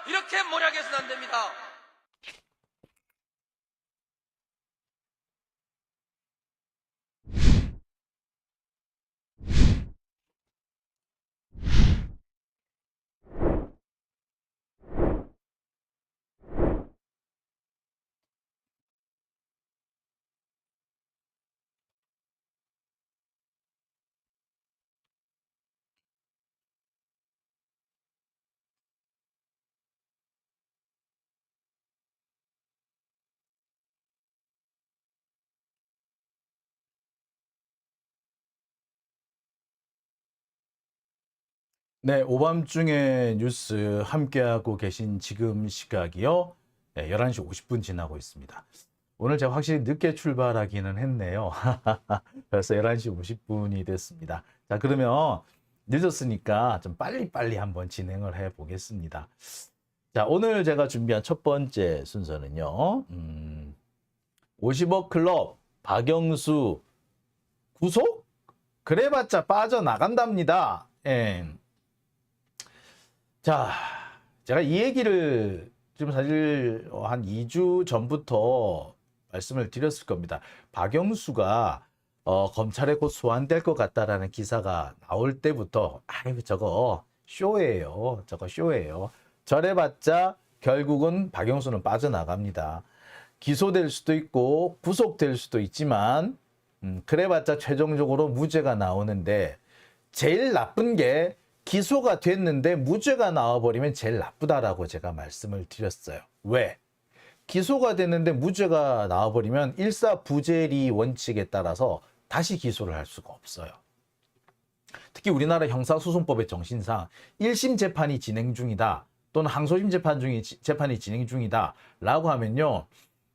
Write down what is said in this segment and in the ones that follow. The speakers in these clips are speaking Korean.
이렇게 몰약해서는 안 됩니다. 네, 오밤중에 뉴스 함께하고 계신 지금 시각이요. 네, 11시 50분 지나고 있습니다. 오늘 제가 확실히 늦게 출발하기는 했네요. 벌써 11시 50분이 됐습니다. 자, 그러면 늦었으니까 좀 빨리빨리 한번 진행을 해 보겠습니다. 자, 오늘 제가 준비한 첫 번째 순서는요. 50억 클럽 박영수 구속? 그래봤자 빠져나간답니다. 예. 자, 제가 이 얘기를 지금 사실 한 2주 전부터 말씀을 드렸을 겁니다. 박영수가 검찰에 곧 소환될 것 같다라는 기사가 나올 때부터 아유 저거 쇼예요. 저거 쇼예요. 저래봤자 결국은 박영수는 빠져나갑니다. 기소될 수도 있고 구속될 수도 있지만 그래봤자 최종적으로 무죄가 나오는데 제일 나쁜 게 기소가 됐는데 무죄가 나와버리면 제일 나쁘다라고 제가 말씀을 드렸어요. 왜? 기소가 됐는데 무죄가 나와버리면 일사부재리 원칙에 따라서 다시 기소를 할 수가 없어요. 특히 우리나라 형사소송법의 정신상 1심 재판이 진행 중이다 또는 항소심 재판이 진행 중이다 라고 하면요.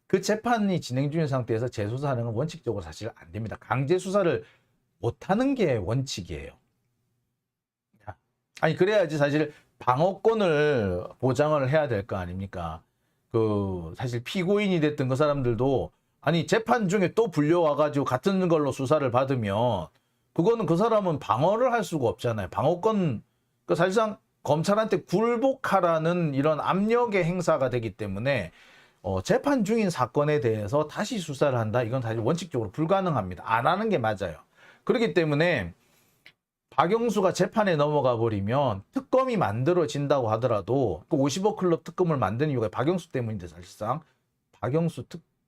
그 재판이 진행 중인 상태에서 재수사하는 건 원칙적으로 사실 안 됩니다. 강제 수사를 못하는 게 원칙이에요. 아니 그래야지 사실 방어권을 보장을 해야 될 거 아닙니까? 그 사실 피고인이 됐던 그 사람들도 아니 재판 중에 또 불려와가지고 같은 걸로 수사를 받으면 그거는 그 사람은 방어를 할 수가 없잖아요. 방어권 그 사실상 검찰한테 굴복하라는 이런 압력의 행사가 되기 때문에 재판 중인 사건에 대해서 다시 수사를 한다. 이건 사실 원칙적으로 불가능합니다. 안 하는 게 맞아요. 그렇기 때문에 박영수가 재판에 넘어가 버리면 특검이 만들어진다고 하더라도 그 50억 클럽 특검을 만든 이유가 박영수 때문인데 사실상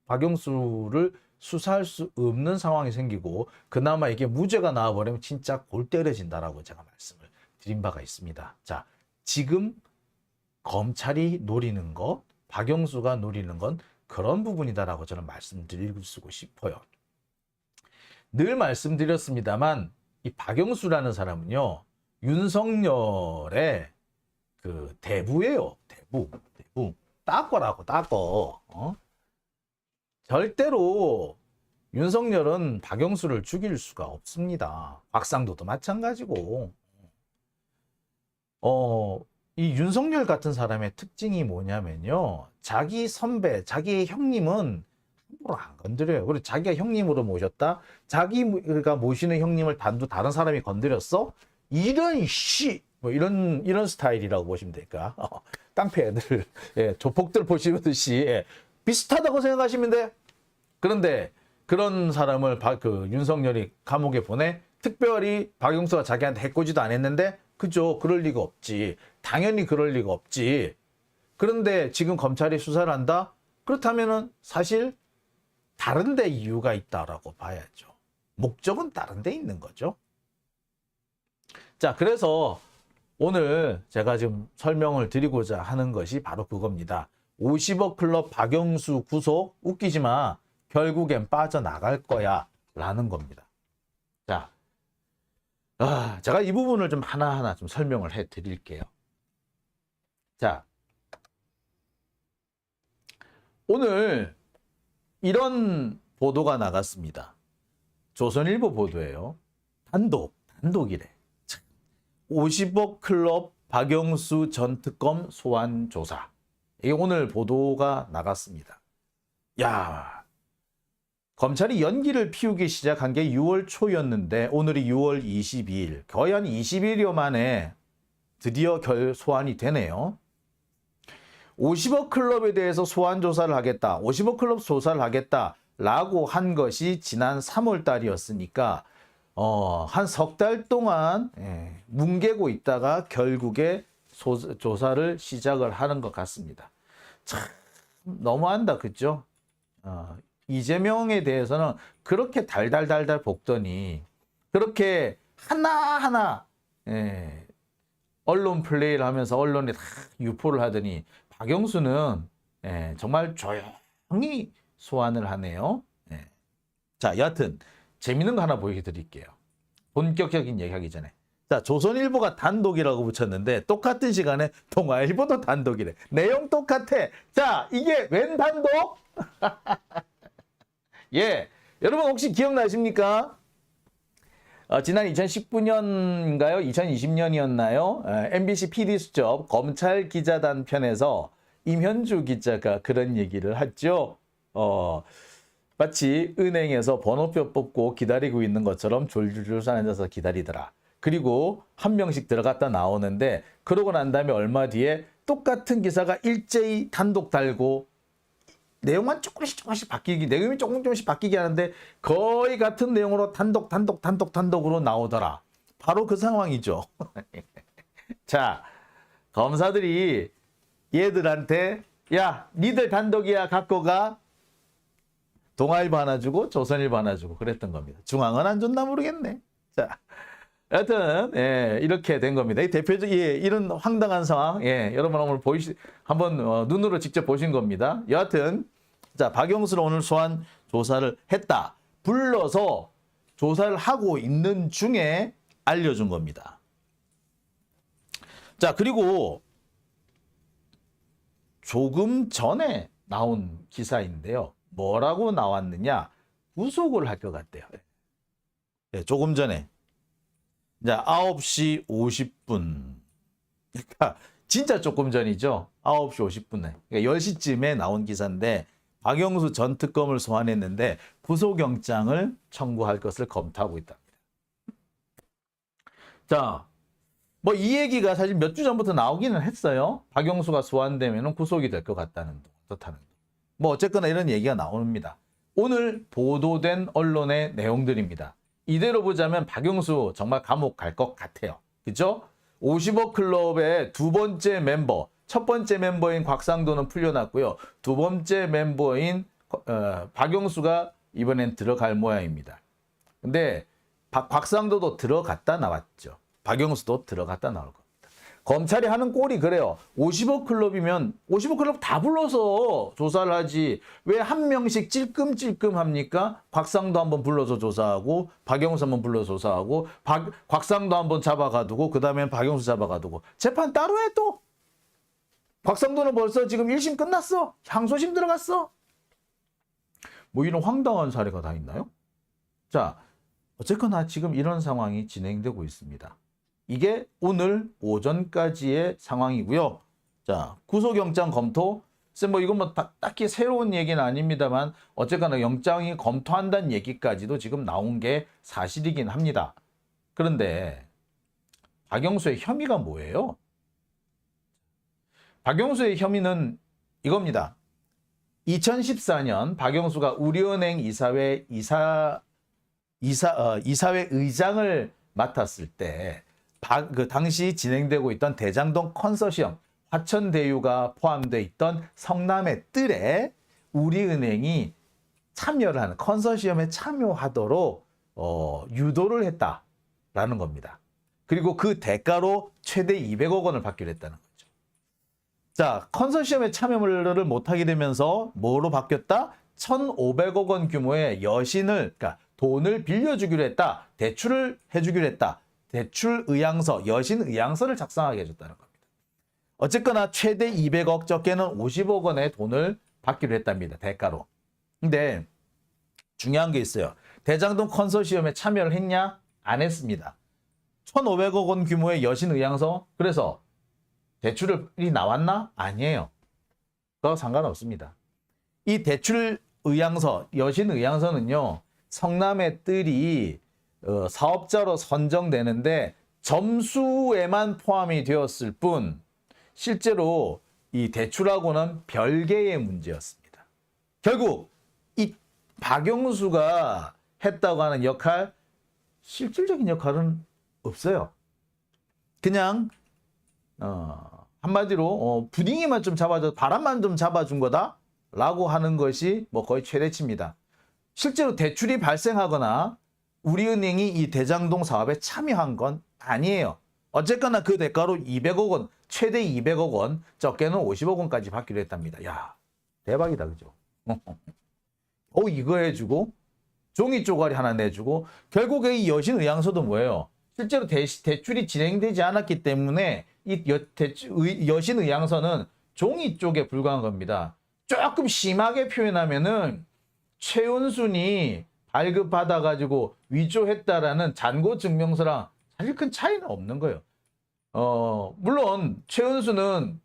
박영수를 수사할 수 없는 상황이 생기고 그나마 이게 무죄가 나와버리면 진짜 골 때려진다라고 제가 말씀을 드린 바가 있습니다. 자, 지금 검찰이 노리는 것, 박영수가 노리는 건 그런 부분이다라고 저는 말씀드리고 싶어요. 늘 말씀드렸습니다만 이 박영수라는 사람은요 윤석열의 그 대부예요. 대부 따꺼라고 따꺼. 절대로 윤석열은 박영수를 죽일 수가 없습니다. 곽상도도 마찬가지고. 이 윤석열 같은 사람의 특징이 뭐냐면요 자기 선배, 자기 형님은 함부로 안 건드려요. 그리고 자기가 형님으로 모셨다. 자기가 모시는 형님을 다른 사람이 건드렸어? 이런 뭐 이런 스타일이라고 보시면 될까? 깡패들, 예, 조폭들 보시듯이 예, 비슷하다고 생각하시면 돼. 그런데 그런 사람을 그 윤석열이 감옥에 보내 특별히 박영수가 자기한테 해코지도 안 했는데 그죠? 그럴 리가 없지. 당연히 그럴 리가 없지. 그런데 지금 검찰이 수사를 한다? 그렇다면은 사실 다른 데 이유가 있다라고 봐야죠. 목적은 다른 데 있는 거죠. 자, 그래서 오늘 제가 지금 설명을 드리고자 하는 것이 바로 그겁니다. 50억 클럽 박영수 구속 웃기지 마. 결국엔 빠져나갈 거야. 라는 겁니다. 자, 제가 이 부분을 좀 하나하나 좀 설명을 해 드릴게요. 자, 오늘 이런 보도가 나갔습니다. 조선일보 보도예요. 단독이래. 50억 클럽 박영수 전 특검 소환 조사. 이게 오늘 보도가 나갔습니다. 야, 검찰이 연기를 피우기 시작한 게 6월 초였는데 오늘이 6월 22일. 거의 한 20일여 만에 드디어 소환이 되네요. 50억 클럽에 대해서 소환 조사를 하겠다. 50억 클럽 조사를 하겠다라고 한 것이 지난 3월 달이었으니까 한 석 달 동안 뭉개고 있다가 결국에 조사를 시작을 하는 것 같습니다. 참 너무한다, 그죠? 이재명에 대해서는 그렇게 달달달달 볶더니 그렇게 하나하나 언론 플레이를 하면서 언론에 다 유포를 하더니 박영수는 정말 조용히 소환을 하네요. 자, 여하튼 재밌는 거 하나 보여드릴게요. 본격적인 얘기하기 전에. 자, 조선일보가 단독이라고 붙였는데 똑같은 시간에 동아일보도 단독이래. 내용 똑같아. 자, 이게 웬 단독? 예, 여러분 혹시 기억나십니까? 지난 2019년인가요? 2020년이었나요? MBC PD수첩 검찰 기자단 편에서 임현주 기자가 그런 얘기를 했죠. 마치 은행에서 번호표 뽑고 기다리고 있는 것처럼 졸졸졸 앉아서 기다리더라. 그리고 한 명씩 들어갔다 나오는데 그러고 난 다음에 얼마 뒤에 똑같은 기사가 일제히 단독 달고 내용만 조금씩 바뀌기, 내용이 조금씩 바뀌게 하는데 거의 같은 내용으로 단독으로 나오더라. 바로 그 상황이죠. 자, 검사들이 얘들한테 야, 니들 단독이야 갖고 가. 동아일보 하나 주고 조선일보 하나 주고 그랬던 겁니다. 중앙은 안 줬나 모르겠네. 자, 여하튼 이렇게 된 겁니다. 이 대표적 이런 황당한 상황, 여러분 오늘 한번 눈으로 직접 보신 겁니다. 여하튼 자, 박영수를 오늘 소환 조사를 했다. 불러서 조사를 하고 있는 중에 알려준 겁니다. 자, 그리고 조금 전에 나온 기사인데요. 뭐라고 나왔느냐? 구속을 할 것 같대요. 조금 전에. 자, 9시 50분. 그러니까 진짜 조금 전이죠. 9시 50분에. 그러니까 10시쯤에 나온 기사인데 박영수 전 특검을 소환했는데 구속영장을 청구할 것을 검토하고 있답니다. 자, 뭐 이 얘기가 사실 몇 주 전부터 나오기는 했어요. 박영수가 소환되면 구속이 될 것 같다는 듯하는. 뭐 어쨌거나 이런 얘기가 나옵니다. 오늘 보도된 언론의 내용들입니다. 이대로 보자면 박영수 정말 감옥 갈 것 같아요. 그죠? 50억 클럽의 두 번째 멤버, 첫 번째 멤버인 곽상도는 풀려났고요. 두 번째 멤버인 박영수가 이번엔 들어갈 모양입니다. 근데 곽상도도 들어갔다 나왔죠. 박영수도 들어갔다 나올 겁니다. 검찰이 하는 꼴이 그래요. 50억 클럽이면 50억 클럽 다 불러서 조사를 하지 왜 한 명씩 찔끔찔끔 합니까? 곽상도 한번 불러서 조사하고 박영수 한번 불러서 조사하고 곽상도 한번 잡아가두고 그 다음엔 박영수 잡아가두고 재판 따로 해 또. 곽상도는 벌써 지금 1심 끝났어. 항소심 들어갔어. 뭐 이런 황당한 사례가 다 있나요? 자, 어쨌거나 지금 이런 상황이 진행되고 있습니다. 이게 오늘 오전까지의 상황이고요. 자, 구속영장 검토. 뭐 이건 뭐 딱히 새로운 얘기는 아닙니다만 어쨌거나 영장이 검토한다는 얘기까지도 지금 나온 게 사실이긴 합니다. 그런데 박영수의 혐의가 뭐예요? 박영수의 혐의는 이겁니다. 2014년 박영수가 우리은행 이사회 의장을 맡았을 때 그 당시 진행되고 있던 대장동 컨소시엄 화천대유가 포함되어 있던 성남의 뜰에 우리은행이 참여를 하는 컨소시엄에 참여하도록 유도를 했다라는 겁니다. 그리고 그 대가로 최대 200억 원을 받기로 했다는 거죠. 자, 컨소시엄에 참여를 못하게 되면서 뭐로 바뀌었다? 1,500억 원 규모의 그러니까 돈을 빌려주기로 했다. 대출을 해주기로 했다. 대출 의향서, 여신 의향서를 작성하게 해줬다는 겁니다. 어쨌거나 최대 200억, 적게는 50억 원의 돈을 받기로 했답니다. 대가로. 근데 중요한 게 있어요. 대장동 컨소시엄에 참여를 했냐? 안 했습니다. 1,500억 원 규모의 여신 의향서, 그래서 대출이 나왔나? 아니에요. 그거 상관없습니다. 이 대출 의향서, 여신 의향서는요, 성남의 뜰이 사업자로 선정되는데 점수에만 포함이 되었을 뿐 실제로 이 대출하고는 별개의 문제였습니다. 결국 이 박영수가 했다고 하는 역할, 실질적인 역할은 없어요. 그냥 한마디로 분위기만 좀 잡아줘, 바람만 좀 잡아준 거다라고 하는 것이 뭐 거의 최대치입니다. 실제로 대출이 발생하거나 우리은행이 이 대장동 사업에 참여한 건 아니에요. 어쨌거나 그 대가로 200억 원, 최대 200억 원, 적게는 50억 원까지 받기로 했답니다. 야, 대박이다, 그죠? 이거 해주고 종이 쪼가리 하나 내주고, 결국에 이 여신의향서도 뭐예요? 실제로 대출이 진행되지 않았기 때문에 이 여신의향서는 종이 쪽에 불과한 겁니다. 조금 심하게 표현하면은 최은순이 발급받아가지고 위조했다라는 잔고증명서랑 사실 큰 차이는 없는 거예요. 물론 최은수는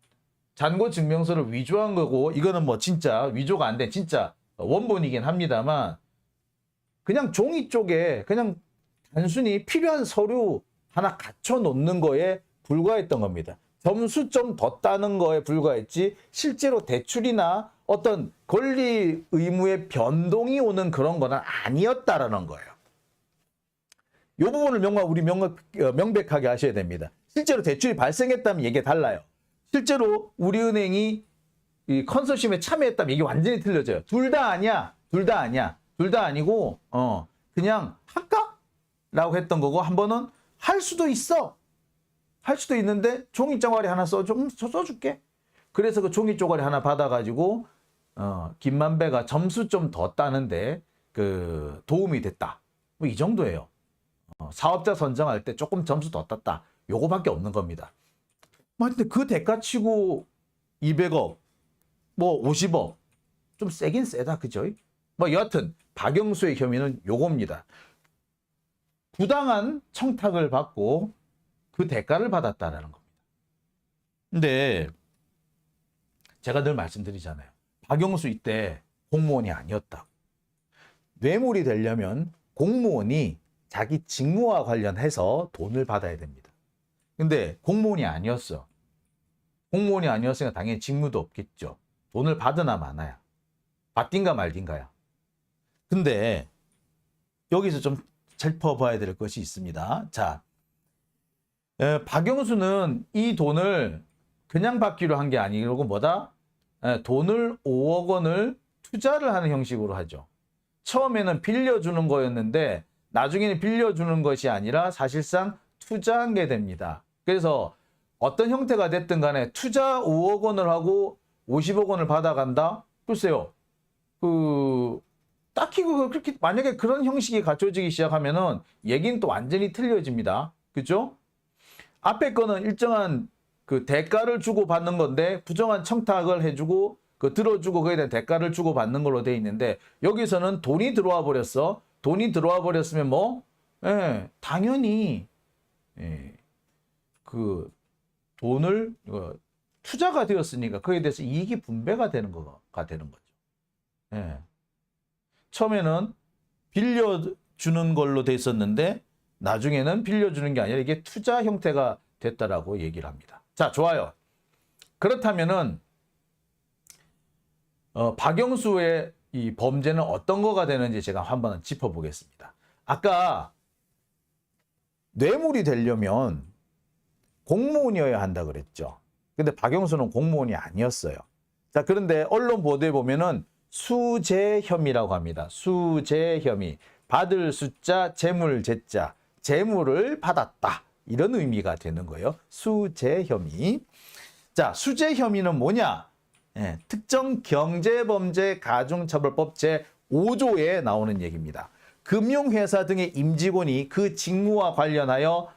잔고증명서를 위조한 거고, 이거는 뭐 진짜 위조가 안 된 진짜 원본이긴 합니다만, 그냥 종이 쪽에 그냥 단순히 필요한 서류 하나 갖춰 놓는 거에 불과했던 겁니다. 점수 좀 더 따는 거에 불과했지, 실제로 대출이나 어떤 권리 의무의 변동이 오는 그런 거는 아니었다라는 거예요. 이 부분을 명백하게 하셔야 됩니다. 실제로 대출이 발생했다면 얘기가 달라요. 실제로 우리은행이 이 컨소시엄에 참여했다면 이게 완전히 틀려져요. 둘 다 아니야. 둘 다 아니야. 둘 다 아니고 그냥 할까? 라고 했던 거고, 한 번은 할 수도 있어. 할 수도 있는데 종이 쪼가리 하나 써줄게. 그래서 그 종이 쪼가리 하나 받아가지고 김만배가 점수 좀 더 따는데 그 도움이 됐다. 뭐 이 정도예요. 사업자 선정할 때 조금 점수 더 땄다. 요거밖에 없는 겁니다. 근데 그 대가치고 200억, 뭐 50억, 좀 세긴 세다, 그죠? 뭐 여하튼 박영수의 혐의는 요겁니다. 부당한 청탁을 받고 그 대가를 받았다라는 겁니다. 근데 제가 늘 말씀드리잖아요. 박영수 이때 공무원이 아니었다고. 뇌물이 되려면 공무원이 자기 직무와 관련해서 돈을 받아야 됩니다. 근데 공무원이 아니었어. 공무원이 아니었으니까 당연히 직무도 없겠죠. 돈을 받으나 마나야. 받딘가 말딘가야. 근데 여기서 좀 짚어봐야 될 것이 있습니다. 자, 박영수는 이 돈을 그냥 받기로 한 게 아니고 뭐다? 돈을 5억 원을 투자를 하는 형식으로 하죠. 처음에는 빌려주는 거였는데 나중에는 빌려주는 것이 아니라 사실상 투자한 게 됩니다. 그래서 어떤 형태가 됐든 간에 투자 5억 원을 하고 50억 원을 받아간다? 글쎄요. 딱히 그렇게 만약에 그런 형식이 갖춰지기 시작하면은 얘기는 또 완전히 틀려집니다. 그죠? 앞에 거는 일정한 그 대가를 주고 받는 건데 부정한 청탁을 해주고 들어주고 거기에 대한 대가를 주고 받는 걸로 돼 있는데, 여기서는 돈이 들어와 버렸어. 돈이 들어와 버렸으면 당연히 그 돈을 투자가 되었으니까 거기에 대해서 이익이 분배가 되는 거가 되는 거죠. 처음에는 빌려주는 걸로 돼 있었는데 나중에는 빌려주는 게 아니라 이게 투자 형태가 됐다라고 얘기를 합니다. 자, 좋아요. 그렇다면은 박영수의 이 범죄는 어떤 거가 되는지 제가 한번 짚어보겠습니다. 아까 뇌물이 되려면 공무원이어야 한다 그랬죠. 근데 박영수는 공무원이 아니었어요. 자, 그런데 언론 보도에 보면은 수재 혐의라고 합니다. 수재 혐의. 받을 숫자, 재물 재자. 재물을 받았다. 이런 의미가 되는 거예요. 수재 혐의. 자, 수재 혐의는 뭐냐? 특정 경제범죄 가중처벌법 제5조에 나오는 얘기입니다. 금융회사 등의 임직원이 그 직무와 관련하여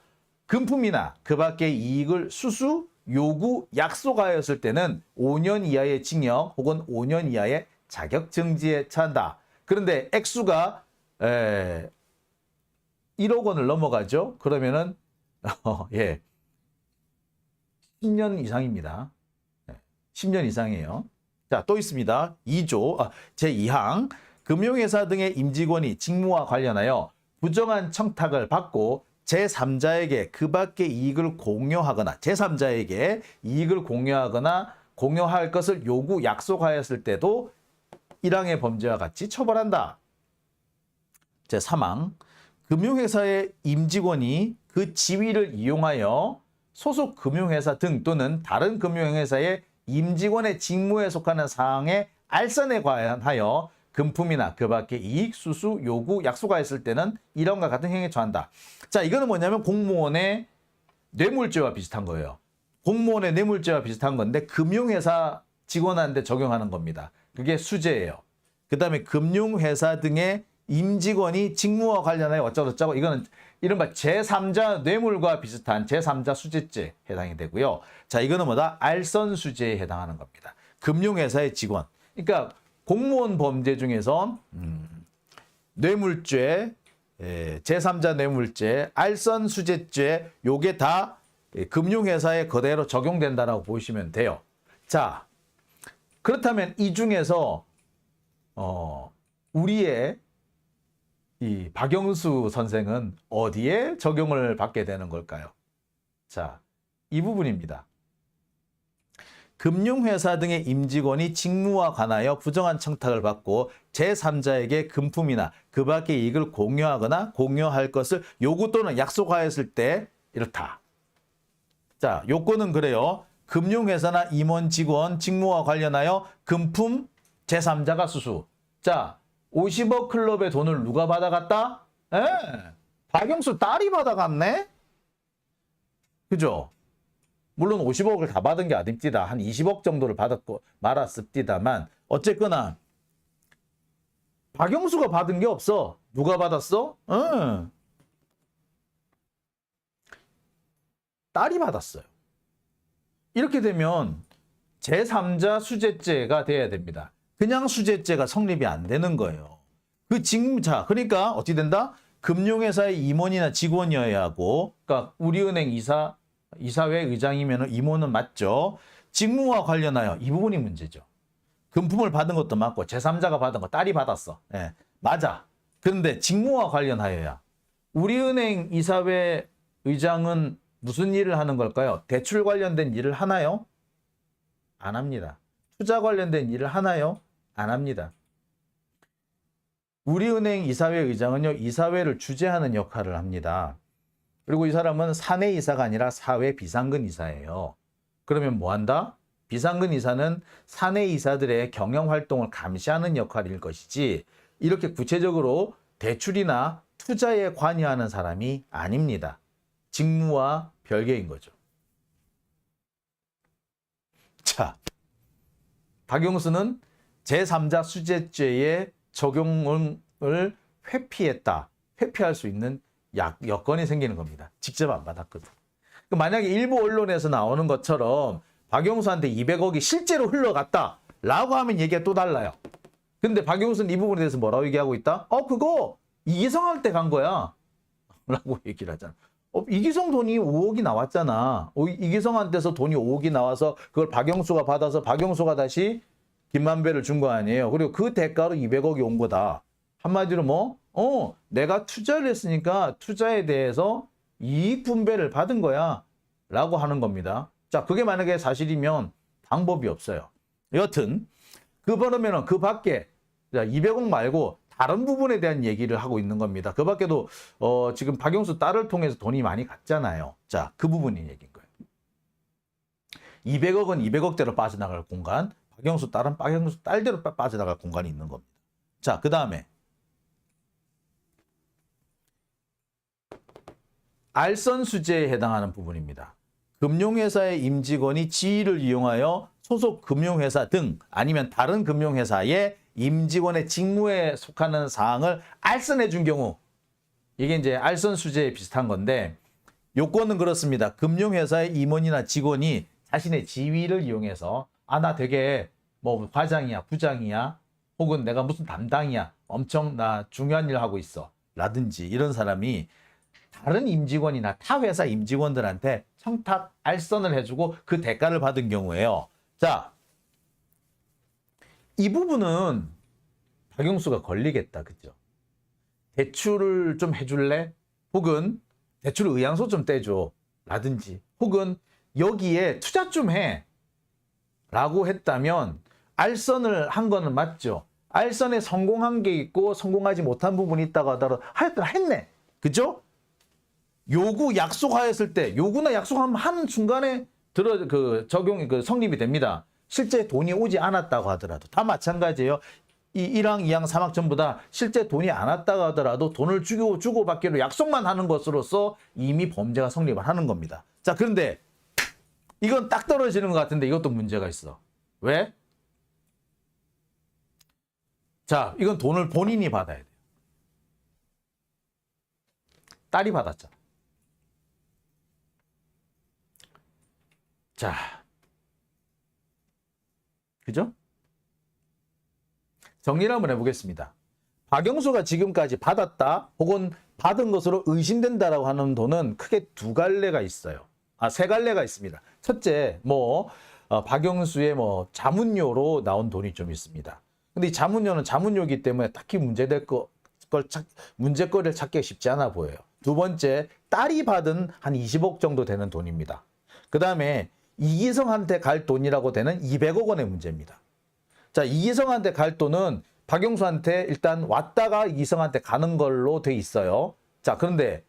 금품이나 그 밖의 이익을 수수, 요구, 약속하였을 때는 5년 이하의 징역 혹은 5년 이하의 자격정지에 처한다. 그런데 액수가 1억 원을 넘어가죠. 그러면은 10년 이상입니다. 10년 이상이에요. 자, 또 있습니다. 2조 제2항 금융회사 등의 임직원이 직무와 관련하여 부정한 청탁을 받고 제3자에게 그 밖의 이익을 공유하거나 제3자에게 이익을 공유하거나 공여할 것을 요구, 약속하였을 때도 1항의 범죄와 같이 처벌한다. 제3항, 금융회사의 임직원이 그 지위를 이용하여 소속 금융회사 등 또는 다른 금융회사의 임직원의 직무에 속하는 사항의 알선에 관하여 금품이나 그 밖의 이익, 수수, 요구, 약속하였을 때는 이런과 같은 행위에 처한다. 자, 이거는 뭐냐면 공무원의 뇌물죄와 비슷한 거예요. 공무원의 뇌물죄와 비슷한 건데 금융회사 직원한테 적용하는 겁니다. 그게 수재예요. 그 다음에 금융회사 등의 임직원이 직무와 관련하여 어쩌고저쩌고, 이거는 이른바 제3자 뇌물과 비슷한 제3자 수재죄에 해당이 되고요. 자, 이거는 뭐다? 알선 수재에 해당하는 겁니다. 금융회사의 직원. 그러니까 공무원 범죄 중에서 뇌물죄, 제3자 뇌물죄, 알선 수재죄, 요게 다 금융회사에 그대로 적용된다라고 보시면 돼요. 자, 그렇다면 이 중에서 우리의 이 박영수 선생은 어디에 적용을 받게 되는 걸까요? 자, 이 부분입니다. 금융회사 등의 임직원이 직무와 관하여 부정한 청탁을 받고 제3자에게 금품이나 그 밖의 이익을 공유하거나 공유할 것을 요구 또는 약속하였을 때 이렇다. 자, 요건은 그래요. 금융회사나 임원 직원 직무와 관련하여 금품 제3자가 수수. 자, 50억 클럽의 돈을 누가 받아갔다? 박영수 딸이 받아갔네? 그죠? 물론 50억을 다 받은 게 아닙니다. 한 20억 정도를 받았고 말았습니다만 어쨌거나 박영수가 받은 게 없어. 누가 받았어? 딸이 받았어요. 이렇게 되면 제3자 수재죄가 돼야 됩니다. 그냥 수재죄가 성립이 안 되는 거예요. 그 직무자, 그러니까 어떻게 된다? 금융회사의 임원이나 직원이어야 하고, 그러니까 우리은행 이사회 의장이면 임원은 맞죠. 직무와 관련하여 이 부분이 문제죠. 금품을 받은 것도 맞고 제3자가 받은 거 딸이 받았어. 예, 맞아. 그런데 직무와 관련하여야 우리은행 이사회 의장은 무슨 일을 하는 걸까요? 대출 관련된 일을 하나요? 안 합니다. 투자 관련된 일을 하나요? 안 합니다. 우리은행 이사회 의장은요, 이사회를 주재하는 역할을 합니다. 그리고 이 사람은 사내 이사가 아니라 사회 비상근 이사예요. 그러면 뭐 한다? 비상근 이사는 사내 이사들의 경영 활동을 감시하는 역할일 것이지, 이렇게 구체적으로 대출이나 투자에 관여하는 사람이 아닙니다. 직무와 별개인 거죠. 자, 박영수는 제3자 수재죄의 적용을 회피했다. 회피할 수 있는 여건이 생기는 겁니다. 직접 안 받았거든. 만약에 일부 언론에서 나오는 것처럼 박영수한테 200억이 실제로 흘러갔다 라고 하면 얘기가 또 달라요. 근데 박영수는 이 부분에 대해서 뭐라고 얘기하고 있다? 그거 이기성할 때 간 거야 라고 얘기를 하잖아. 이기성 돈이 5억이 나왔잖아. 이기성한테서 돈이 5억이 나와서 그걸 박영수가 받아서 박영수가 다시 김만배를 준 거 아니에요. 그리고 그 대가로 200억이 온 거다. 한마디로 뭐? 내가 투자를 했으니까 투자에 대해서 이익 분배를 받은 거야 라고 하는 겁니다. 자, 그게 만약에 사실이면 방법이 없어요. 여튼 그러면은 그 밖에 200억 말고 다른 부분에 대한 얘기를 하고 있는 겁니다. 그 밖에도 지금 박영수 딸을 통해서 돈이 많이 갔잖아요. 자, 그 부분이 얘기인 거예요. 200억은 200억대로 빠져나갈 공간, 박영수 딸은 박영수 딸대로 빠져나갈 공간이 있는 겁니다. 자, 그 다음에 알선 수재에 해당하는 부분입니다. 금융회사의 임직원이 지위를 이용하여 소속 금융회사 등 아니면 다른 금융회사의 임직원의 직무에 속하는 사항을 알선해 준 경우, 이게 이제 알선 수재에 비슷한 건데, 요건은 그렇습니다. 금융회사의 임원이나 직원이 자신의 지위를 이용해서 나 되게 뭐 과장이야, 부장이야, 혹은 내가 무슨 담당이야, 엄청 나 중요한 일 하고 있어 라든지 이런 사람이 다른 임직원이나 타 회사 임직원들한테 청탁, 알선을 해주고 그 대가를 받은 경우에요. 자, 이 부분은 박영수가 걸리겠다. 그죠? 대출을 좀 해줄래? 혹은 대출 의향서 좀 떼줘 라든지, 혹은 여기에 투자 좀 해 라고 했다면 알선을 한 거는 맞죠. 알선에 성공한 게 있고 성공하지 못한 부분이 있다고 하더라도 하여튼 했네. 그죠? 요구 약속하였을 때 요구나 약속하면 하는 순간에 적용이 성립이 됩니다. 실제 돈이 오지 않았다고 하더라도 다 마찬가지예요. 이 1항, 2항, 3항 전부 다 실제 돈이 안 왔다고 하더라도 돈을 주고받기로 약속만 하는 것으로서 이미 범죄가 성립을 하는 겁니다. 자, 그런데 이건 딱 떨어지는 것 같은데 이것도 문제가 있어. 왜? 자, 이건 돈을 본인이 받아야 돼요. 딸이 받았잖아. 자, 그죠? 정리를 한번 해보겠습니다. 박영수가 지금까지 받았다 혹은 받은 것으로 의심된다라고 하는 돈은 크게 두 갈래가 있어요. 세 갈래가 있습니다. 첫째, 박영수의 자문료로 나온 돈이 좀 있습니다. 근데 이 자문료는 자문료이기 때문에 딱히 문제거리를 찾기가 쉽지 않아 보여요. 두 번째, 딸이 받은 한 20억 정도 되는 돈입니다. 그 다음에 이기성한테 갈 돈이라고 되는 200억 원의 문제입니다. 자, 이기성한테 갈 돈은 박영수한테 일단 왔다가 이기성한테 가는 걸로 돼 있어요. 자, 그런데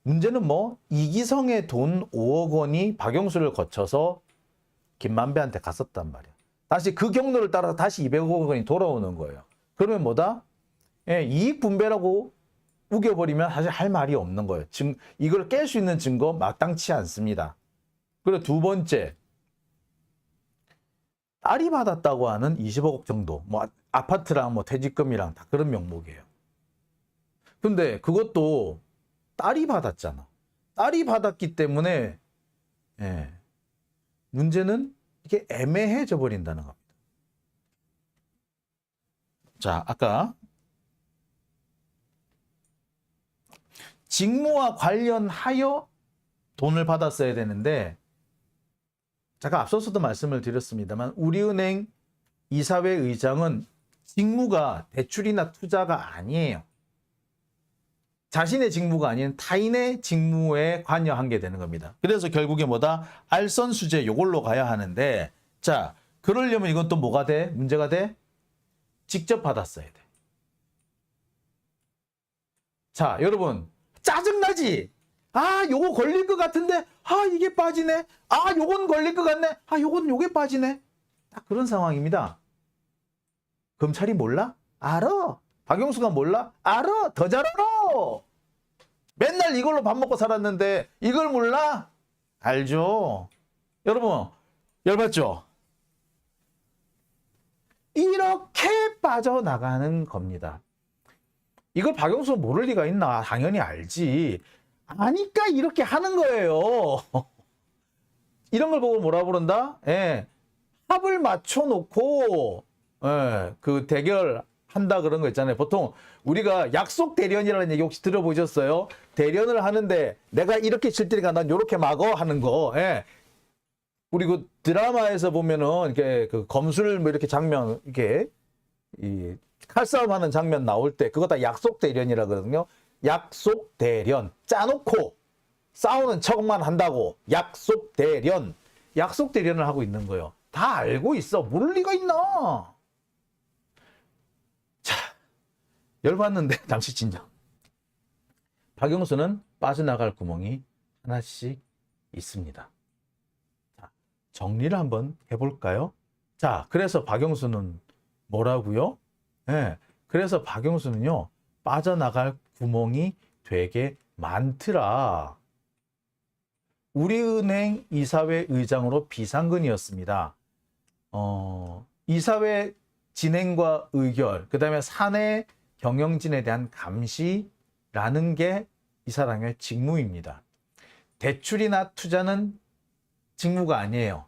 문제는 이기성의 돈 5억 원이 박영수를 거쳐서 김만배한테 갔었단 말이야. 다시 그 경로를 따라서 다시 200억 원이 돌아오는 거예요. 그러면 뭐다? 이익 분배라고 우겨버리면 사실 할 말이 없는 거예요. 이걸 깰 수 있는 증거 마땅치 않습니다. 그리고 두 번째, 딸이 받았다고 하는 20억 정도, 아파트랑 퇴직금이랑 다 그런 명목이에요. 근데 그것도 딸이 받았잖아. 딸이 받았기 때문에 문제는 이게 애매해져 버린다는 겁니다. 자, 아까 직무와 관련하여 돈을 받았어야 되는데 제가 앞서서도 말씀을 드렸습니다만 우리은행 이사회 의장은 직무가 대출이나 투자가 아니에요. 자신의 직무가 아닌 타인의 직무에 관여한 게 되는 겁니다. 그래서 결국에 알선수재 요걸로 가야 하는데, 자, 그러려면 이건 또 뭐가 돼? 문제가 돼? 직접 받았어야 돼. 자, 여러분, 짜증나지? 요거 걸릴 것 같은데, 이게 빠지네? 요건 걸릴 것 같네? 요게 빠지네? 딱 그런 상황입니다. 검찰이 몰라? 알아. 박영수가 몰라? 알아. 더 잘 알아. 맨날 이걸로 밥 먹고 살았는데 이걸 몰라? 알죠. 여러분, 열받죠? 이렇게 빠져나가는 겁니다. 이걸 박영수가 모를 리가 있나? 당연히 알지. 아니까 이렇게 하는 거예요. 이런 걸 보고 뭐라 부른다? 합을 맞춰놓고 그 대결한다 그런 거 있잖아요. 보통 우리가 약속 대련이라는 얘기 혹시 들어보셨어요? 대련을 하는데 내가 이렇게 칠 테니까 난 이렇게 막어 하는 거. 우리 그 드라마에서 보면은 이렇게 그 검술 이렇게 장면 이렇게 이 칼싸움 하는 장면 나올 때 그거 다 약속 대련이라 그러거든요. 약속 대련 짜놓고 싸우는 척만 한다고 약속 대련을 하고 있는 거예요. 다 알고 있어. 모를 리가 있나? 자, 열받는데 잠시 진정. 박영수는 빠져나갈 구멍이 하나씩 있습니다. 자, 정리를 한번 해볼까요? 자, 그래서 박영수는 뭐라고요? 그래서 박영수는요, 빠져나갈 구멍이 되게 많더라. 우리은행 이사회 의장으로 비상근이었습니다. 이사회 진행과 의결, 그 다음에 사내 경영진에 대한 감시라는 게 이 사람의 직무입니다. 대출이나 투자는 직무가 아니에요.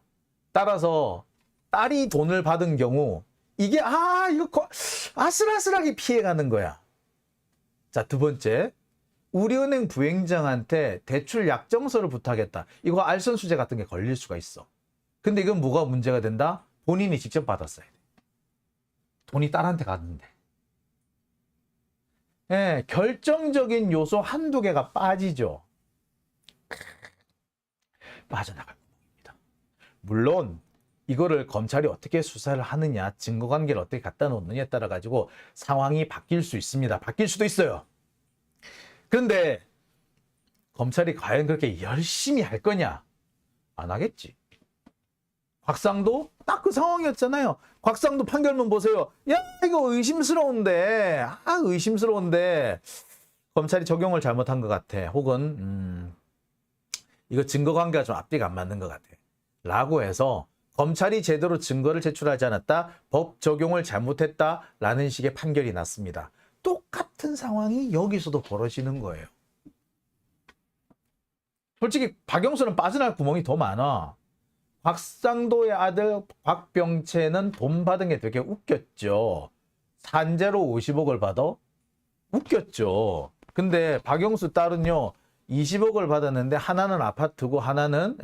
따라서 딸이 돈을 받은 경우 이게 이거 아슬아슬하게 피해가는 거야. 자, 두 번째, 우리은행 부행장한테 대출 약정서를 부탁했다. 이거 알선수재 같은 게 걸릴 수가 있어. 근데 이건 뭐가 문제가 된다? 본인이 직접 받았어야 돼. 돈이 딸한테 갔는데. 결정적인 요소 한두 개가 빠지죠. 빠져나갈 겁니다. 물론 이거를 검찰이 어떻게 수사를 하느냐, 증거관계를 어떻게 갖다 놓느냐에 따라 가지고 상황이 바뀔 수 있습니다. 바뀔 수도 있어요. 그런데 검찰이 과연 그렇게 열심히 할 거냐? 안 하겠지. 곽상도 딱 그 상황이었잖아요. 곽상도 판결문 보세요. 야, 이거 의심스러운데, 의심스러운데 검찰이 적용을 잘못한 것 같아. 혹은 이거 증거관계가 좀 앞뒤가 안 맞는 것 같아. 라고 해서 검찰이 제대로 증거를 제출하지 않았다, 법 적용을 잘못했다라는 식의 판결이 났습니다. 똑같은 상황이 여기서도 벌어지는 거예요. 솔직히 박영수는 빠져나갈 구멍이 더 많아. 곽상도의 아들 곽병채는 돈 받은 게 되게 웃겼죠. 산재로 50억을 받아? 웃겼죠. 근데 박영수 딸은요, 20억을 받았는데 하나는 아파트고 하나는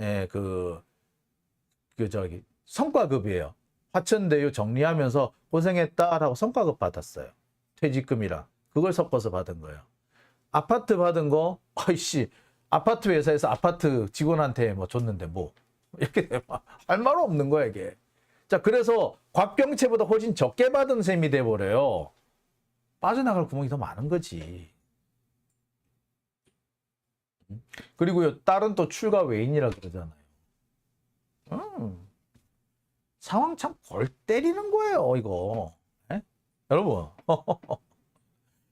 성과급이에요. 화천대유 정리하면서 고생했다라고 성과급 받았어요. 퇴직금이라. 그걸 섞어서 받은 거예요. 아파트 받은 거, 아이씨, 아파트 회사에서 아파트 직원한테 뭐 줬는데 뭐. 이렇게 할 말 없는 거야, 이게. 자, 그래서 곽병채보다 훨씬 적게 받은 셈이 돼버려요. 빠져나갈 구멍이 더 많은 거지. 그리고요, 딸은 또 출가 외인이라 그러잖아요. 상황 참 골 때리는 거예요, 이거. 에? 여러분.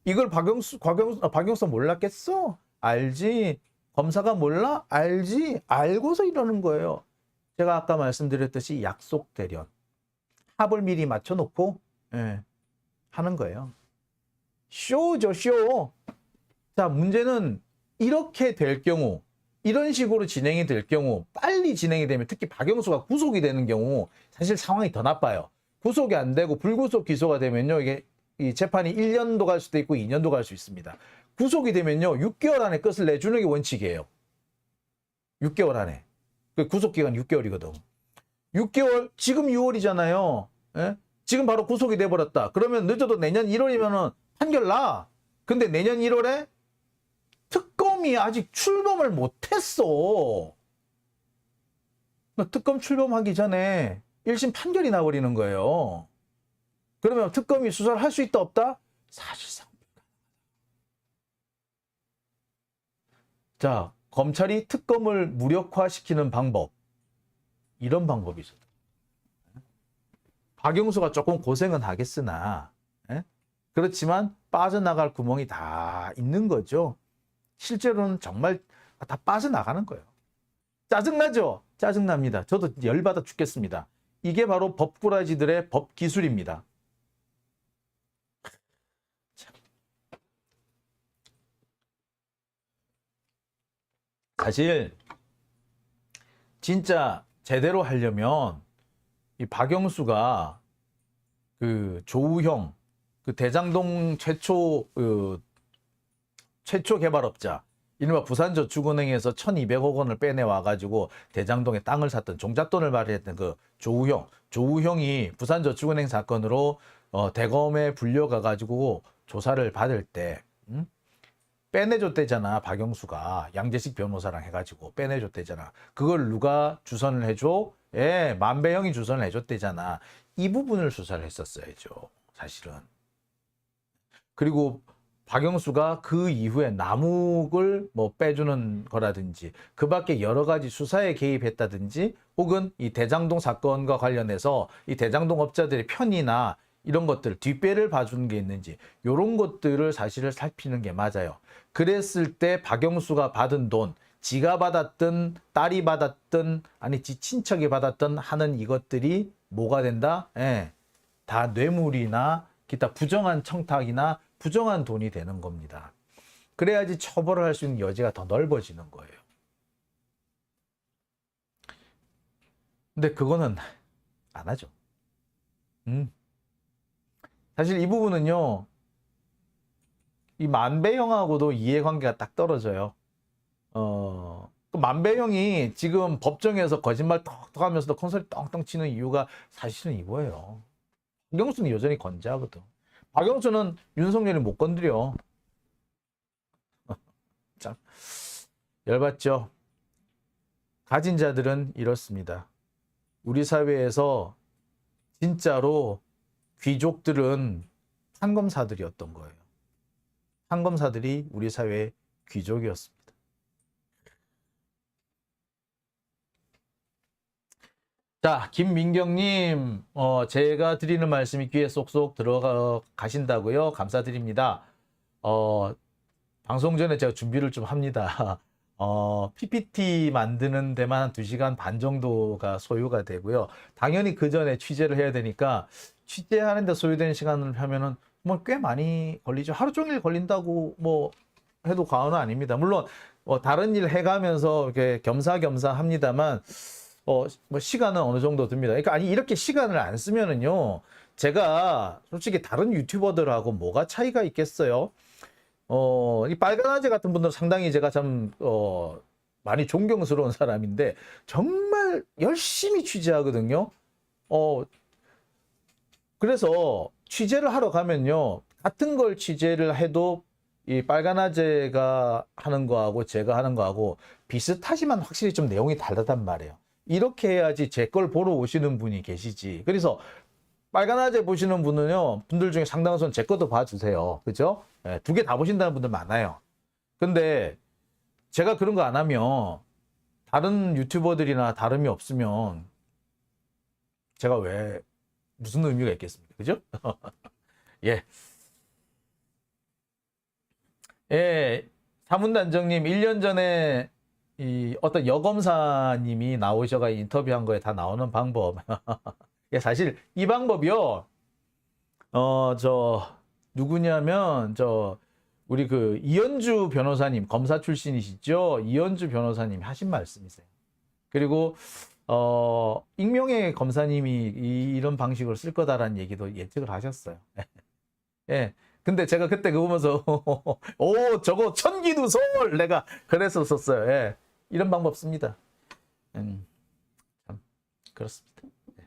이걸 박영수 몰랐겠어? 알지. 검사가 몰라? 알지. 알고서 이러는 거예요. 제가 아까 말씀드렸듯이 약속 대련. 합을 미리 맞춰놓고 하는 거예요. 쇼죠, 쇼. 자, 문제는 이렇게 될 경우, 이런 식으로 진행이 될 경우, 빨리 진행이 되면, 특히 박영수가 구속이 되는 경우 사실 상황이 더 나빠요. 구속이 안 되고 불구속 기소가 되면요, 이게 이 재판이 1년도 갈 수도 있고 2년도 갈 수 있습니다. 구속이 되면요, 6개월 안에 끝을 내주는 게 원칙이에요. 6개월 안에. 그 구속기간 6개월이거든. 6개월, 지금 6월이잖아요. 예? 지금 바로 구속이 돼버렸다. 그러면 늦어도 내년 1월이면은 판결 나. 근데 내년 1월에 특검이 아직 출범을 못했어. 특검 출범하기 전에 1심 판결이 나버리는 거예요. 그러면 특검이 수사를 할 수 있다 없다? 사실상. 자, 검찰이 특검을 무력화시키는 방법. 이런 방법이 있어요. 박영수가 조금 고생은 하겠으나, 그렇지만 빠져나갈 구멍이 다 있는 거죠. 실제로는 정말 다 빠져나가는 거예요. 짜증나죠? 짜증납니다. 저도 열받아 죽겠습니다. 이게 바로 법꾸라지들의 법 기술입니다. 사실 진짜 제대로 하려면 이 박영수가 그 조우형, 그 대장동 최초 개발업자, 이른바 부산저축은행에서 1,200억 원을 빼내와 가지고 대장동에 땅을 샀던, 종잣돈을 마련했던 그 조우형이 부산저축은행 사건으로 대검에 불려가 가지고 조사를 받을 때 빼내줬대잖아. 박영수가 양재식 변호사랑 해가지고 빼내줬대잖아. 그걸 누가 주선을 해줘? 만배형이 주선을 해줬대잖아. 이 부분을 수사를 했었어야죠, 사실은. 그리고 박영수가 그 이후에 남욱을 뭐 빼주는 거라든지, 그 밖에 여러 가지 수사에 개입했다든지, 혹은 이 대장동 사건과 관련해서 이 대장동 업자들의 편의나 이런 것들, 뒷배를 봐주는 게 있는지, 이런 것들을 사실을 살피는 게 맞아요. 그랬을 때 박영수가 받은 돈, 지가 받았든 딸이 받았든 아니 지 친척이 받았든 하는 이것들이 뭐가 된다? 다 뇌물이나 기타 부정한 청탁이나 부정한 돈이 되는 겁니다. 그래야지 처벌을 할 수 있는 여지가 더 넓어지는 거예요. 근데 그거는 안 하죠. 사실 이 부분은요, 이 만배형하고도 이해관계가 딱 떨어져요. 그 만배형이 지금 법정에서 거짓말 톡톡 하면서도 콘서트 떵떵 치는 이유가 사실은 이거예요. 박영수는 여전히 건재하거든. 박영수는 윤석열이 못 건드려. 참 열받죠. 가진 자들은 이렇습니다. 우리 사회에서 진짜로 귀족들은 판검사들이었던 거예요. 판검사들이 우리 사회의 귀족이었습니다. 자, 김민경님, 제가 드리는 말씀이 귀에 쏙쏙 들어가신다고요? 감사드립니다. 방송 전에 제가 준비를 좀 합니다. PPT 만드는 데만 한 2시간 반 정도가 소요가 되고요. 당연히 그 전에 취재를 해야 되니까 취재하는데 소요되는 시간을 하면은 뭐 꽤 많이 걸리죠. 하루 종일 걸린다고 뭐 해도 과언은 아닙니다. 물론 다른 일 해가면서 이렇게 겸사겸사 합니다만 뭐 시간은 어느 정도 듭니다. 그러니까 아니 이렇게 시간을 안 쓰면은요. 제가 솔직히 다른 유튜버들하고 뭐가 차이가 있겠어요? 이 빨간아재 같은 분들은 상당히 제가 참 많이 존경스러운 사람인데 정말 열심히 취재하거든요. 그래서 취재를 하러 가면요. 같은 걸 취재를 해도 이 빨간아재가 하는 거하고 제가 하는 거하고 비슷하지만 확실히 좀 내용이 다르단 말이에요. 이렇게 해야지 제 걸 보러 오시는 분이 계시지. 그래서 빨간아재 보시는 분들 중에 상당수는 제 것도 봐주세요. 그죠? 네, 2개 다 보신다는 분들 많아요. 근데 제가 그런 거 안 하면 다른 유튜버들이나 다름이 없으면 제가 왜 무슨 의미가 있겠습니까? 그죠? 예. 예. 사문단정님 1년 전에 이 어떤 여검사님이 나오셔가 인터뷰한 거에 다 나오는 방법. 예, 사실 이 방법이요. 누구냐면 우리 그 이현주 변호사님 검사 출신이시죠? 이현주 변호사님 하신 말씀이세요. 그리고 익명의 검사님이 이런 방식으로 쓸 거다라는 얘기도 예측을 하셨어요. 예. 근데 제가 그때 그거 보면서 저거 천기누설 내가 그랬었어요. 예. 이런 방법 씁니다. 참 그렇습니다. 예.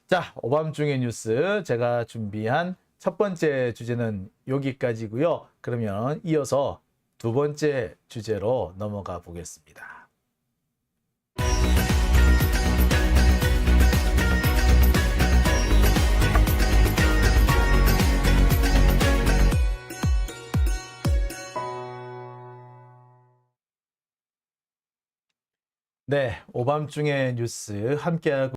자, 오밤중의 뉴스 제가 준비한 첫 번째 주제는 여기까지고요. 그러면 이어서 2번째 주제로 넘어가 보겠습니다. 네, 오밤중의 뉴스 함께하고